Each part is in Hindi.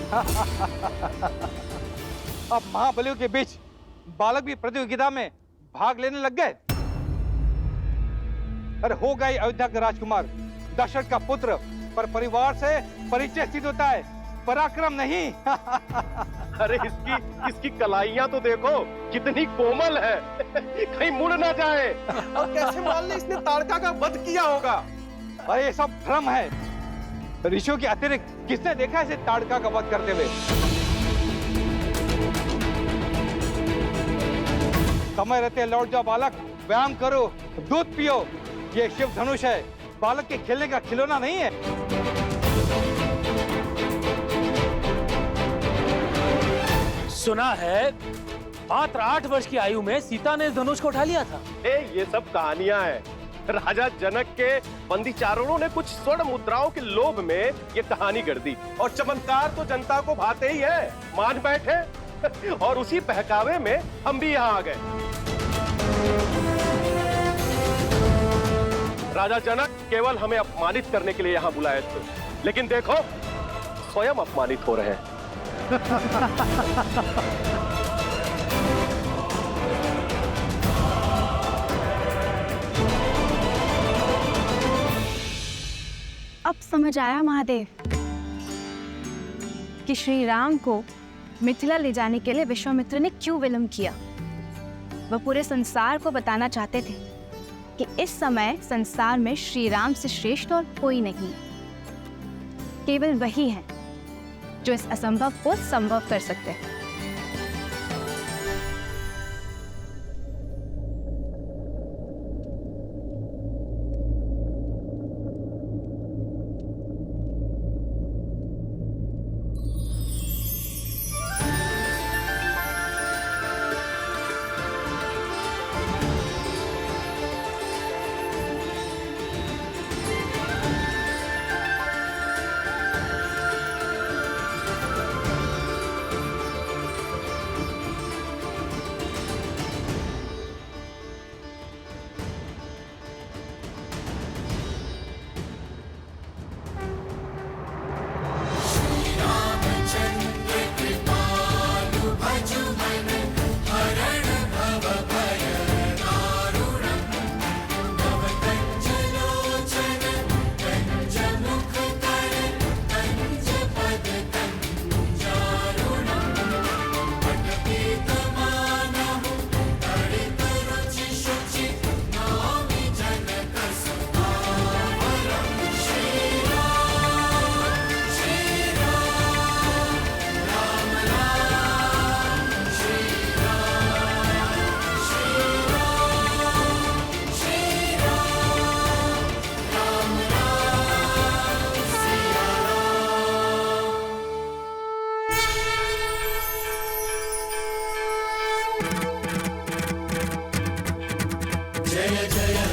अब महाबलियों के बीच बालक भी प्रतियोगिता में भाग लेने लग गए। अरे हो गई अयोध्या का राजकुमार, दशरथ का पुत्र, पर परिवार से परिचय सिद्ध होता है, पराक्रम नहीं। अरे इसकी कलाइयां तो देखो कितनी कोमल है, कहीं मुड़ ना जाए। और कैसे मान ले इसने ताड़का का वध किया होगा। अरे ये सब भ्रम है, ऋषियों के अतिरिक्त किसने देखा इसे ताड़का का वध करते हुए? समय रहते लौट जाओ बालक, व्यायाम करो, दूध पियो। ये शिव धनुष है, बालक के खेलने का खिलौना नहीं है। सुना है मात्र 8 वर्ष की आयु में सीता ने इस धनुष को उठा लिया था। ये सब कहानियां हैं। राजा जनक के बंदी चारणों ने कुछ स्वर्ण मुद्राओं के लोभ में ये कहानी गढ़ दी, और चमत्कार तो जनता को भाते ही है, मान बैठे। और उसी बहकावे में हम भी यहाँ आ गए। राजा जनक केवल हमें अपमानित करने के लिए यहाँ बुलाए थे, लेकिन देखो स्वयं अपमानित हो रहे हैं। अब समझ आया महादेव कि श्री राम को मिथिला ले जाने के लिए विश्वामित्र ने क्यों विलंब किया। वह पूरे संसार को बताना चाहते थे कि इस समय संसार में श्री राम से श्रेष्ठ और कोई नहीं, केवल वही है जो इस असंभव को संभव कर सकते हैं।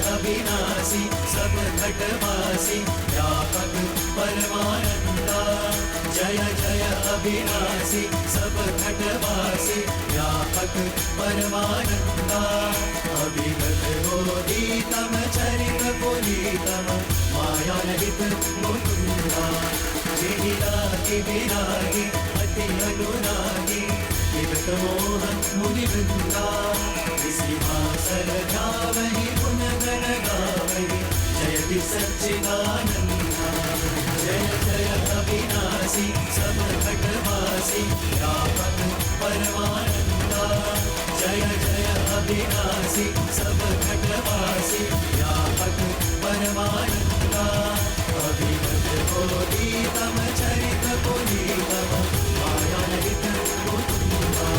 अविनाशी सब घटवासी व्यापक परमानंदा। जय जय अविनाशी सब घटवासी व्यापक परमानंदा। अभिगत बोधितम चरित पुनीतम माया रहित मुकुंदा। जिहिरागी विरागी अति अनुरागी विगत मोह मुनि वृंदा। इसी भासर गावहि गुण गण गावहि जयति सच्चिदानंदा। जय जय अविनाशी सब घटवासी व्यापक परमानंदा। जय जय अविनाशी सब घटवासी व्यापक परमानंदा। अभिगत बोधितम चरित पुनीतम माया रहित मुकुंदा।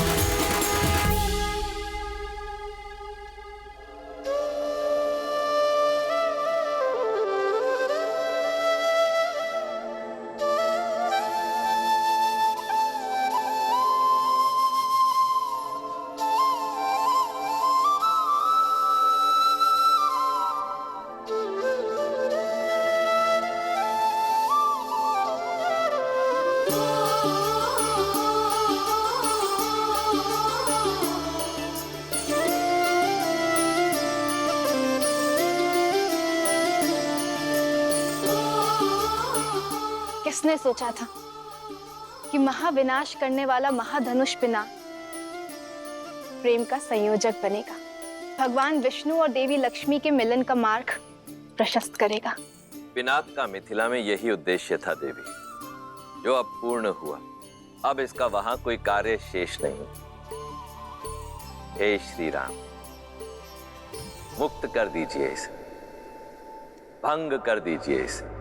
किसने सोचा था कि महाविनाश करने वाला महाधनुष पिनाक प्रेम का संयोजक बनेगा, भगवान विष्णु और देवी लक्ष्मी के मिलन का मार्ग प्रशस्त करेगा। पिनाक का मिथिला में यही उद्देश्य था देवी, जो अब पूर्ण हुआ। अब इसका वहां कोई कार्य शेष नहीं। हे श्री राम, मुक्त कर दीजिए इसे, भंग कर दीजिए इसे।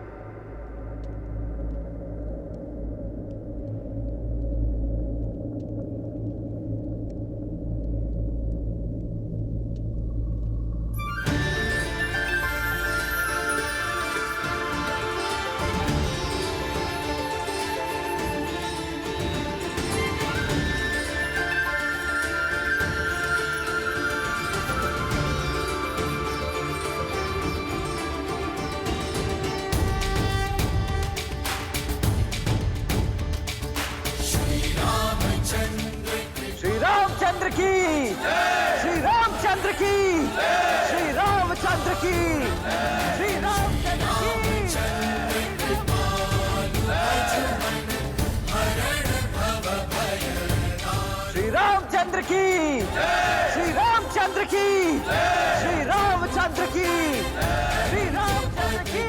श्री रामचंद्र की, श्री रामचंद्र की, श्री रामचंद्र की, श्री रामचंद्र की। श्री रामचंद्र की, श्री रामचंद्र की, श्री रामचंद्र की, श्री रामचंद्र की।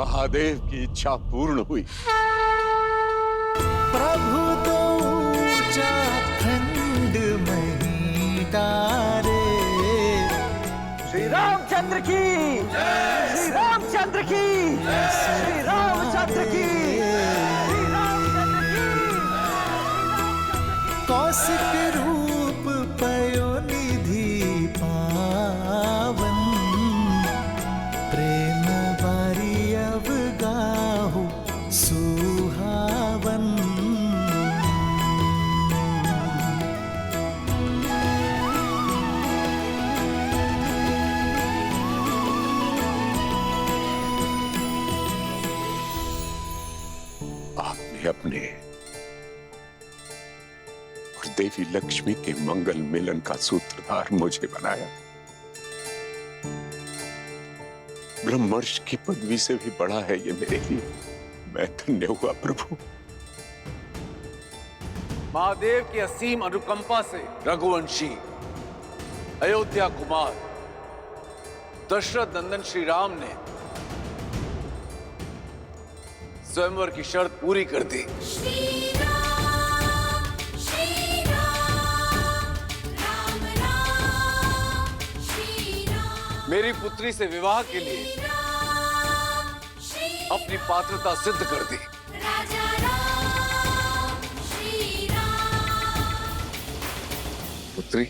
महादेव की इच्छा पूर्ण हुई। प्रभु तो ऊंचा खंड मही तारे। श्री रामचंद्र की, श्री रामचंद्र की, श्री रामचंद्र की, श्री रामचंद्र की। कौशिक रूप पयोनिधि पावन, प्रेम बारी अवगाहु सुहावन। आपने अपने और देवी लक्ष्मी के मंगल मिलन का सूत्रधार मुझे बनाया। ब्रह्मर्ष की पदवी से भी बड़ा है ये मेरे लिए। मैं धन्य हुआ प्रभु। महादेव की असीम अनुकंपा से रघुवंशी अयोध्या कुमार दशरथ नंदन श्री राम ने स्वयंवर की शर्त पूरी कर दी। मेरी पुत्री से विवाह के लिए अपनी पात्रता सिद्ध कर दी। पुत्री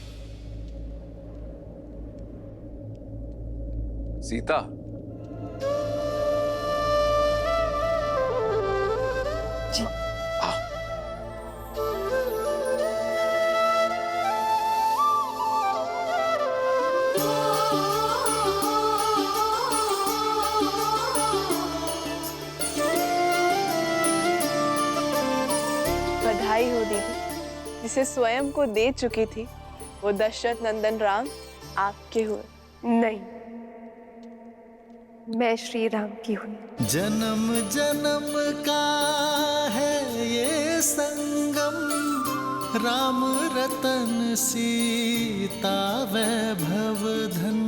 सीता, जी। बधाई हो दीदी, जिसे स्वयं को दे चुकी थी वो दशरथ नंदन राम आपके हुए। नहीं, मैं श्री राम की हूँ। जन्म जन्म का है ये संगम, राम रतन सीता वैभव धन।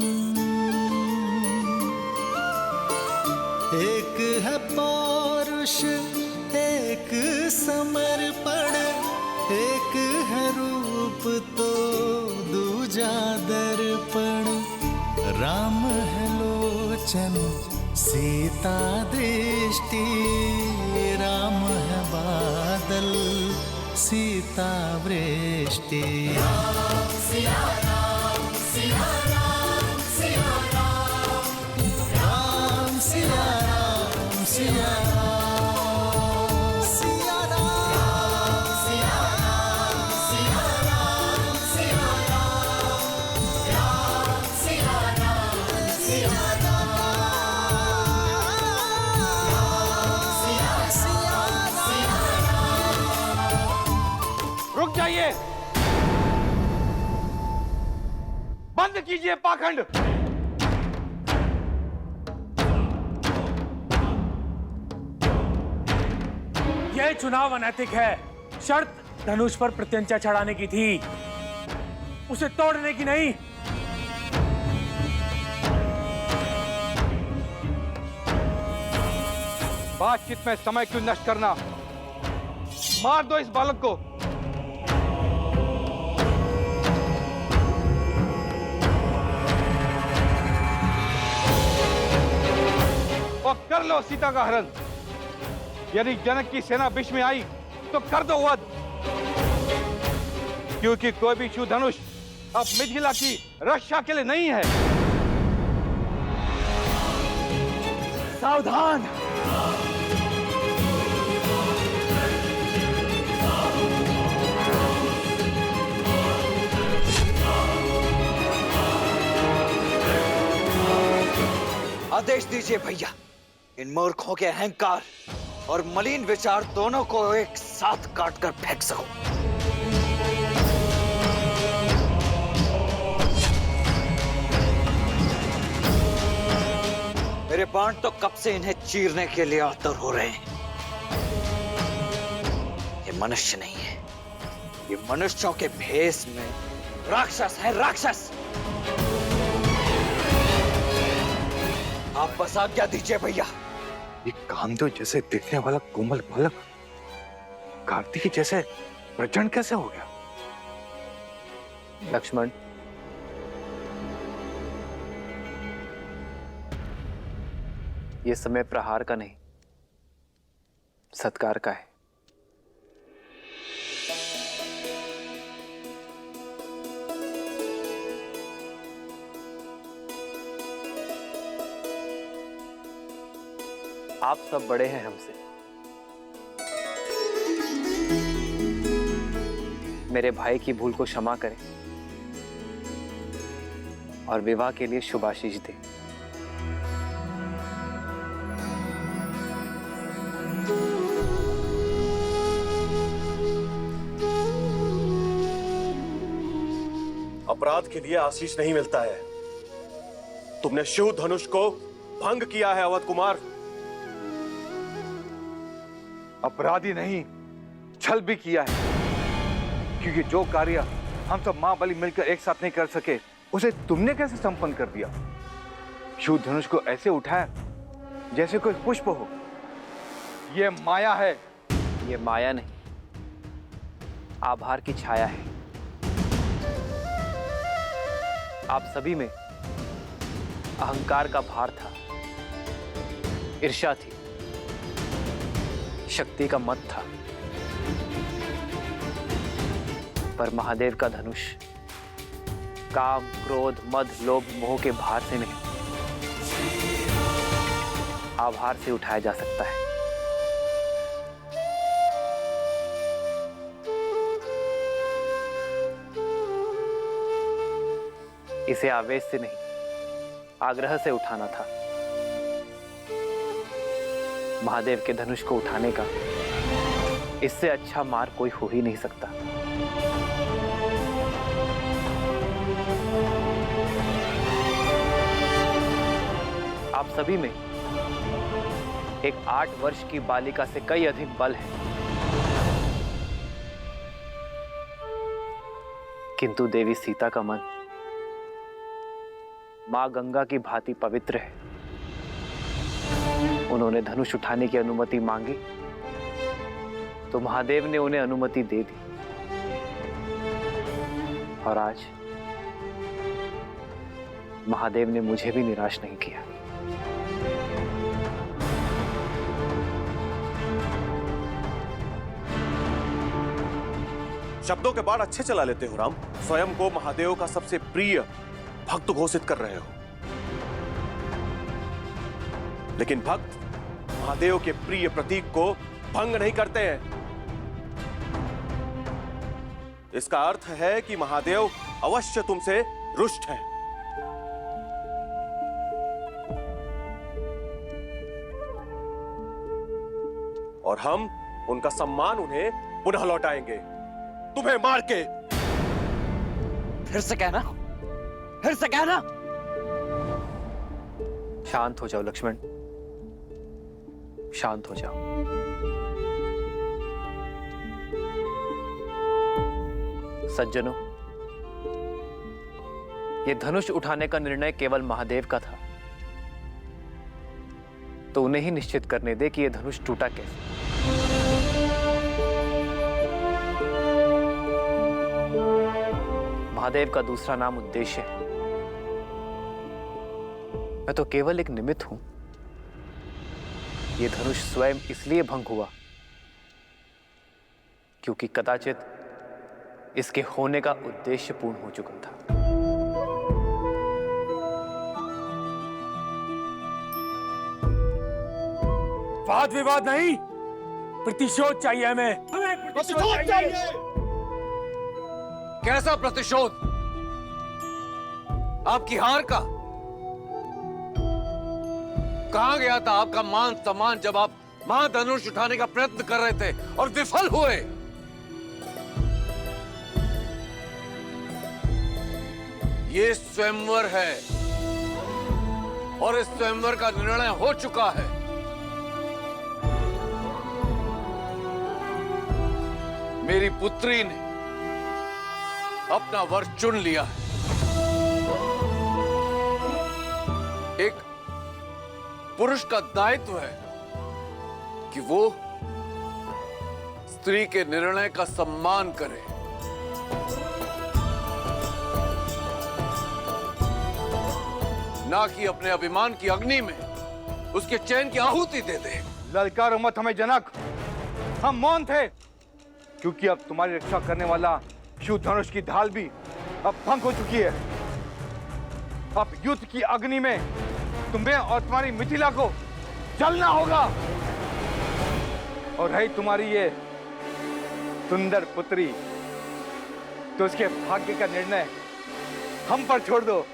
एक है पौरुष एक समर्पण, एक है रूप तो दूजा दर्पण। राम है लोचन सीता दृष्टि, राम है बादल सीता वृष्टि। राम सिया राम सिया राम सिया राम, राम सिया राम सिया रुक जाइए, बंद कीजिए पाखंड। यह चुनाव अनैतिक है। शर्त धनुष पर प्रत्यंचा चढ़ाने की थी, उसे तोड़ने की नहीं। बातचीत में समय क्यों नष्ट करना, मार दो इस बालक को। और कर लो सीता का हरण। यदि जनक की सेना बीच में आई तो कर दो वध, क्योंकि कोई भी शिव धनुष अब मिथिला की रक्षा के लिए नहीं है। सावधान! आदेश दीजिए भैया, इन मूर्खों के अहंकार और मलिन विचार दोनों को एक साथ काटकर फेंक सको। मेरे बाण तो कब से इन्हें चीरने के लिए आतुर हो रहे हैं। ये मनुष्य नहीं है, ये मनुष्यों के भेष में राक्षस है, राक्षस। आप बस आज्ञा दीजिए भैया। ये कामदेव जैसे दिखने वाला कोमल बालक कार्तिकी जैसे प्रचंड कैसे हो गया? लक्ष्मण, ये समय प्रहार का नहीं, सत्कार का है। आप सब बड़े हैं हमसे, मेरे भाई की भूल को क्षमा करें और विवाह के लिए शुभाशीष दें। अपराध के लिए आशीष नहीं मिलता है। तुमने शिव धनुष को भंग किया है अवध कुमार। अपराधी नहीं, छल भी किया है, क्योंकि जो कार्य हम सब मां बलि मिलकर एक साथ नहीं कर सके, उसे तुमने कैसे संपन्न कर दिया? शिव धनुष को ऐसे उठाया जैसे कोई पुष्प हो। यह माया है। ये माया नहीं, आभार की छाया है। आप सभी में अहंकार का भार था, ईर्ष्या थी, शक्ति का मत था, पर महादेव का धनुष काम, क्रोध, मद, लोभ, मोह के भार से नहीं, आभार से उठाया जा सकता है। इसे आवेश से नहीं, आग्रह से उठाना था। महादेव के धनुष को उठाने का इससे अच्छा मार्ग कोई हो ही नहीं सकता। आप सभी में एक 8 वर्ष की बालिका से कई अधिक बल है, किंतु देवी सीता का मन मां गंगा की भांति पवित्र है। उन्होंने धनुष उठाने की अनुमति मांगी तो महादेव ने उन्हें अनुमति दे दी, और आज महादेव ने मुझे भी निराश नहीं किया। शब्दों के बाढ़ अच्छे चला लेते हो राम। स्वयं को महादेव का सबसे प्रिय भक्त घोषित कर रहे हो, लेकिन भक्त महादेव के प्रिय प्रतीक को भंग नहीं करते हैं। इसका अर्थ है कि महादेव अवश्य तुमसे रुष्ट हैं। और हम उनका सम्मान उन्हें पुनः लौटाएंगे, तुम्हें मार के। फिर से कहना, फिर से कहना। शांत हो जाओ लक्ष्मण, शांत हो जाओ। सज्जनों, यह धनुष उठाने का निर्णय केवल महादेव का था, तो उन्हें ही निश्चित करने दे कि यह धनुष टूटा कैसे। महादेव का दूसरा नाम उद्देश्य है। मैं तो केवल एक निमित्त हूं। यह धनुष स्वयं इसलिए भंग हुआ क्योंकि कदाचित इसके होने का उद्देश्य पूर्ण हो चुका था। वाद विवाद नहीं, प्रतिशोध चाहिए हमें। प्रतिशोध चाहिए। कैसा प्रतिशोध? आपकी हार का? कहां गया था आपका मान सम्मान जब आप महाधनुष उठाने का प्रयत्न कर रहे थे और विफल हुए? ये स्वयंवर है और इस स्वयंवर का निर्णय हो चुका है। मेरी पुत्री ने अपना वर चुन लिया है। एक पुरुष का दायित्व है कि वो स्त्री के निर्णय का सम्मान करे। ना कि अपने अभिमान की अग्नि में उसके चैन की आहुति दे दे। ललकारो मत हमें जनक, हम मौन थे क्योंकि अब तुम्हारी रक्षा करने वाला शिव धनुष की ढाल भी अब भंग हो चुकी है। अब युद्ध की अग्नि में तुम्हें और तुम्हारी मिथिला को जलना होगा। और है तुम्हारी ये सुंदर पुत्री, तो उसके भाग्य का निर्णय हम पर छोड़ दो।